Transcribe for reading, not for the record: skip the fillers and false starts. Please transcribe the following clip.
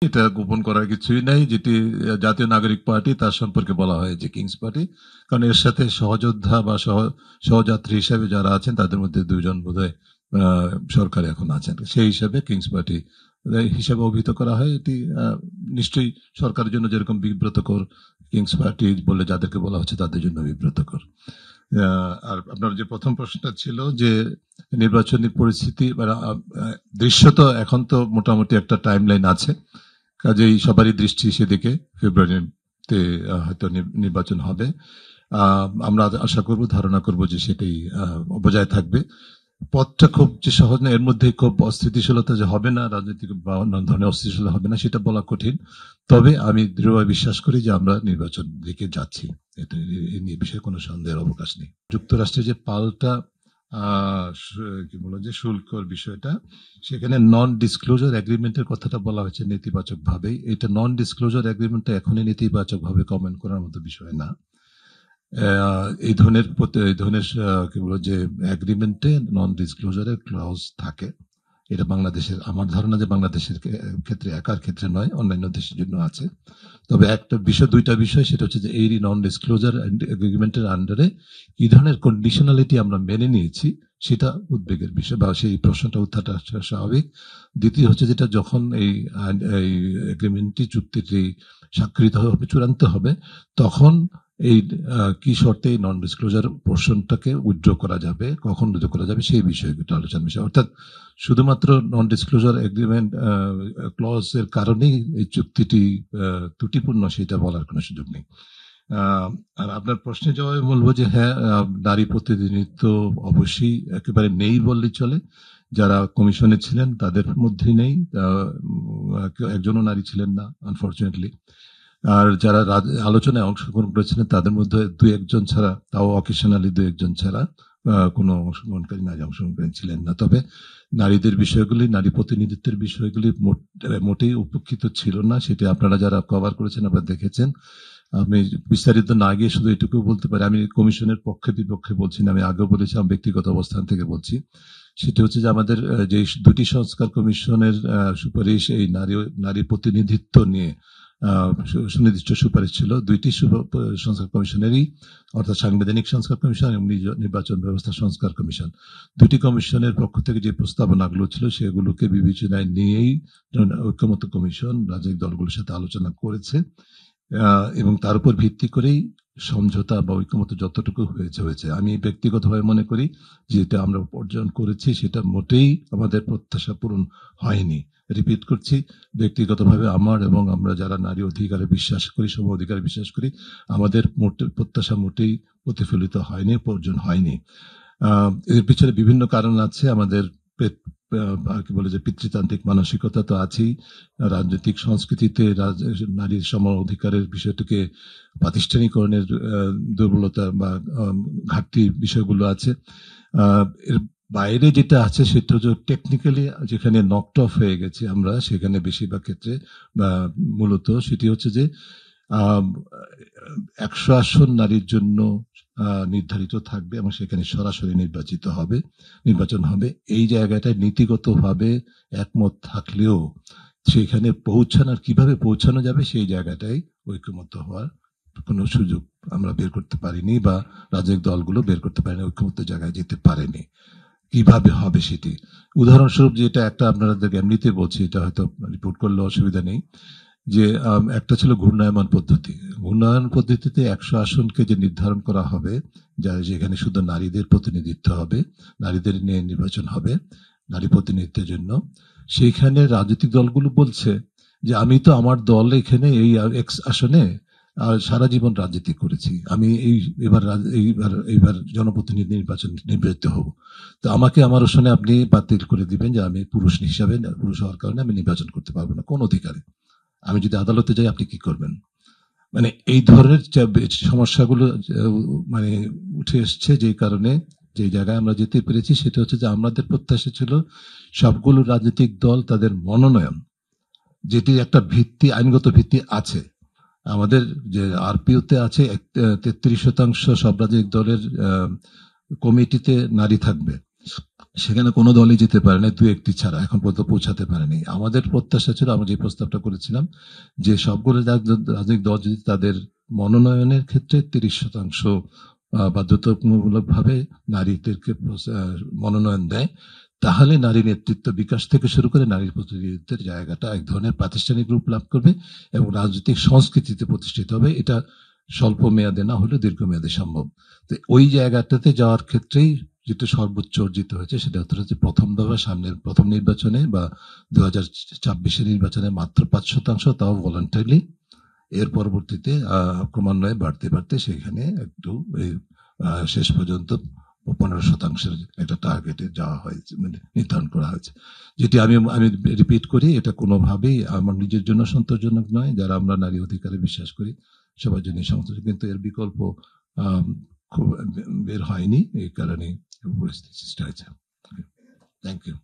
এটা গোপন করার কিছুই নাই। যেটি জাতীয় নাগরিক পার্টি তার সম্পর্কে বলা হয় যে কিংস পার্টি, কারণ এর সাথে সহযোদ্ধা বা সহযাত্রী হিসেবে যারা আছেন তাদের মধ্যে দুইজন বোধহয় সরকারে এখন আছেন, সেই হিসাবে কিংস পার্টি হিসাবে অভিহিত করা হয়। এটি নিশ্চয়ই সরকারের জন্য যেরকম বিব্রতকর, কিংস পার্টি বলে যাদেরকে বলা হচ্ছে তাদের জন্য বিব্রতকর। আর আপনার যে প্রথম প্রশ্নটা ছিল যে নির্বাচনী পরিস্থিতি দৃশ্যত এখন তো মোটামুটি একটা টাইম লাইন আছে, কাজেই সবারই দৃষ্টি সেদিকে ফেব্রুয়ারিতে হয়তো নির্বাচন হবে। আমরা আশা করব, ধারণা করব যে সেটাই বজায় থাকবে। পথটা খুব যে সহজ না, এর মধ্যে খুব অস্থিতিশীলতা যে হবে না, রাজনৈতিক বা অন্যান্য ধরনের অস্থিতিশীলতা হবে না সেটা বলা কঠিন। তবে আমি দৃঢ়ভাবে বিশ্বাস করি যে আমরা নির্বাচন দিকে যাচ্ছি, এটা এই নিয়ে বিষয়ে কোনো সন্দেহের অবকাশ নেই। যুক্তরাষ্ট্রের যে পাল্টা কি বলো যে শুল্কর বিষয়টা, সেখানে নন ডিসক্লোজার এগ্রিমেন্টের কথাটা বলা হয়েছে নেতিবাচক ভাবেই। এটা নন ডিসক্লোজার এগ্রিমেন্টটা এখনই নেতিবাচক ভাবে কমেন্ট করার মতো বিষয় না। এই ধরনের কি বলবো যে এগ্রিমেন্টে নন ডিসক্লোজারের ক্লজ থাকে। এটা বাংলাদেশের, আমার ধারণা যে বাংলাদেশের ক্ষেত্রে, একার ক্ষেত্রে নয়, অন্যান্য দেশের জন্য আছে। তবে একটা বিষয়, দুইটা বিষয়, সেটা হচ্ছে যে এই নন ডিসক্লোজার এগ্রিমেন্টের আন্ডারে কি ধরনের কন্ডিশনালিটি আমরা মেনে নিয়েছি সেটা উদ্বেগের বিষয়, বা সেই প্রশ্নটা উত্থানটা স্বাভাবিক। দ্বিতীয় হচ্ছে যেটা, যখন এই এগ্রিমেন্টটি, চুক্তিটি স্বাক্ষরিত হবে, চূড়ান্ত হবে, তখন এই কি শর্তে এই নন ডিসক্লোজার পোর্শনটাকে উইথড্র করা যাবে, কখন উইথড্র করা যাবে, সেই বিষয়গুলো আলোচনার বিষয়। অর্থাৎ শুধুমাত্র নন ডিসক্লোজার এগ্রিমেন্ট ক্লজ এর কারণেই এই চুক্তিটি ত্রুটিপূর্ণ সেটা বলার কোনো সুযোগ নেই। আর আপনার প্রশ্নে জবাবে বলবো যে হ্যাঁ, নারী প্রতিনিধিত্ব অবশ্যই একেবারে নেই বললেই চলে। যারা কমিশনে ছিলেন তাদের মধ্যে নেই, একজনও নারী ছিলেন না আনফরচুনেটলি। আর যারা আলোচনায় অংশগ্রহণ করেছিলেন তাদের মধ্যে দুই একজন ছাড়া, তাও অকেশনালি দুই একজন ছাড়া, কোনো অংশগ্রহণকারী নারী অংশগ্রহণকারী ছিলেন না। তবে নারীদের বিষয়গুলি, নারী প্রতিনিধিত্বের বিষয়গুলি মোটেই উপেক্ষিত ছিল না। সেটি আপনারা যারা কভার করেছেন আপনারা দেখেছেন। আমি বিস্তারিত না গিয়ে শুধু এটুকু বলতে পারি, আমি কমিশনের পক্ষে বিপক্ষে বলছি না, আমি আগেও বলেছি, আমি ব্যক্তিগত অবস্থান থেকে বলছি। সেটি হচ্ছে যে আমাদের যে দুটি সংস্কার কমিশনের সুপারিশ, এই নারী প্রতিনিধিত্ব নিয়ে সুনির্দিষ্ট সুপারিশ ছিল দুইটি সংস্কার কমিশনেরই, অর্থাৎ সাংবিধানিক সংস্কার কমিশন এবং নির্বাচন ব্যবস্থা সংস্কার কমিশন। দুটি কমিশনের পক্ষ থেকে যে প্রস্তাবনাগুলো ছিল সেগুলোকে বিবেচনায় নিয়েই ঐক্যমত্য কমিশন রাজনৈতিক দলগুলোর সাথে আলোচনা করেছে, এবং তার উপর ভিত্তি করেই সমঝোতা বা ঐক্যমত্য যতটুকু হয়েছে। আমি ব্যক্তিগতভাবে মনে করি যে এটা আমরা অর্জন করেছি সেটা মোটেই আমাদের প্রত্যাশা পূরণ হয়নি। রিপিট করছি, ব্যক্তিগতভাবে আমার এবং আমরা যারা নারী অধিকারে বিশ্বাস করি, সম অধিকারে বিশ্বাস করি, আমাদের প্রত্যাশা মোটেই প্রতিফলিত হয়নি, অর্জন হয়নি। এর পিছনে বিভিন্ন কারণ আছে। আমাদের কি বলে যে পিতৃতান্ত্রিক মানসিকতা তো আছেই, রাজনৈতিক সংস্কৃতিতে নারীর সম অধিকারের বিষয়টিকে প্রাতিষ্ঠানিকরণের দুর্বলতা বা ঘাটতি বিষয়গুলো আছে। এর বাইরে যেটা আছে সেটা হচ্ছে টেকনিক্যালি যেখানে নকড অফ হয়ে গেছে আমরা, সেখানে বেশিরভাগ ক্ষেত্রে মূলত সেটি হচ্ছে যে 100 আসন নারীর জন্য নির্ধারিত থাকবে এবং সেখানে সরাসরি নির্বাচন হবে। এই জায়গাটায় নীতিগতভাবে একমত থাকলেও সেখানে কিভাবে পৌঁছানো যাবে সেই জায়গাটাই ঐক্যমত্য হওয়ার কোনো সুযোগ আমরা বের করতে পারিনি, বা রাজনৈতিক দলগুলো বের করতে পারেনি, ঐক্যমত্য জায়গায় যেতে পারেনি। কিভাবে হবে সেটি উদাহরণস্বরূপ, যেটা একটা আপনাদের এমনিতে বলছি, এটা হয়তো রিপোর্ট করলে অসুবিধা নেই, যে একটা ছিল ঘূর্ণায়মান পদ্ধতি। ঘূর্ণায়মান পদ্ধতিতে 100 আসনকে যে নির্ধারণ করা হবে, যেখানে শুধু নারীদের প্রতিনিধিত্ব হবে, নারীদের নিয়ে নির্বাচন হবে নারী প্রতিনিধিত্বের জন্য, সেইখানে রাজনৈতিক দলগুলো বলছে যে আমি তো আমার দল এখানে এই আসনে সারা জীবন রাজনীতি করেছি, আমি এইবার জনপ্রতিনিধি নির্বাচিত হব, তো আমাকে আমার আসনে আপনি বাতিল করে দিবেন যে আমি পুরুষ হওয়ার কারণে আমি নির্বাচন করতে পারবো না কোন অধিকারে। আমি যদি আদালতে যাই আপনি কি করবেন? মানে এই ধরনের সমস্যাগুলো মানে উঠে এসছে, যে কারণে যে জায়গায় আমরা যেতে পেরেছি সেটা হচ্ছে যে আমাদের প্রত্যাশা ছিল সবগুলো রাজনৈতিক দল তাদের মনোনয়ন, যেটি একটা ভিত্তি, আইনগত ভিত্তি আছে আমাদের, যে আরপিওতে আছে 33% সব রাজনৈতিক দলের কমিটিতে নারী থাকবে, সেখানে কোনো দলই যেতে পারে না, দু একটি ছাড়া এখন পর্যন্ত পৌঁছাতে পারেনি। আমাদের প্রত্যাশা ছিল, আমরা যে প্রস্তাবটা করেছিলাম, যে সবগুলো রাজনৈতিক দল যদি তাদের মনোনয়নের ক্ষেত্রে 30% বাধ্যতামূলক ভাবে নারীদেরকে মনোনয়ন দেয়, তাহলে নারী নেতৃত্ব বিকাশ থেকে শুরু করে নারীর প্রতিনিধিত্বের জায়গাটা এক ধরনের প্রাতিষ্ঠানিক রূপ লাভ করবে এবং রাজনৈতিক সংস্কৃতিতে প্রতিষ্ঠিত হবে। এটা স্বল্প মেয়াদে না হলেও দীর্ঘমেয়াদে সম্ভব। তো ওই জায়গাটাতে যাওয়ার ক্ষেত্রেই যেটা সর্বোচ্চ অর্জিত হয়েছে সেটা হচ্ছে প্রথম দফা সামনের প্রথম নির্বাচনে বা 2024 নির্বাচনে মাত্র 5%, তাও ভলান্টারিলি। এর পরবর্তীতে ক্রমান্বয়ে বাড়তে বাড়তে সেখানে একটু শেষ পর্যন্ত 15% একটা টার্গেটে যাওয়া হয়েছে, মানে নির্ধারণ করা হয়েছে। যেটি আমি আমি রিপিট করি, এটা কোনোভাবেই আমার নিজের জন্য সন্তোষজনক নয়। যারা আমরা নারী অধিকারে বিশ্বাস করি সবার জন্য সন্তোষ, কিন্তু এর বিকল্প খুব বের হয়নি, এই কারণে পরিস্থিতি সৃষ্টি হয়েছে। Thank you.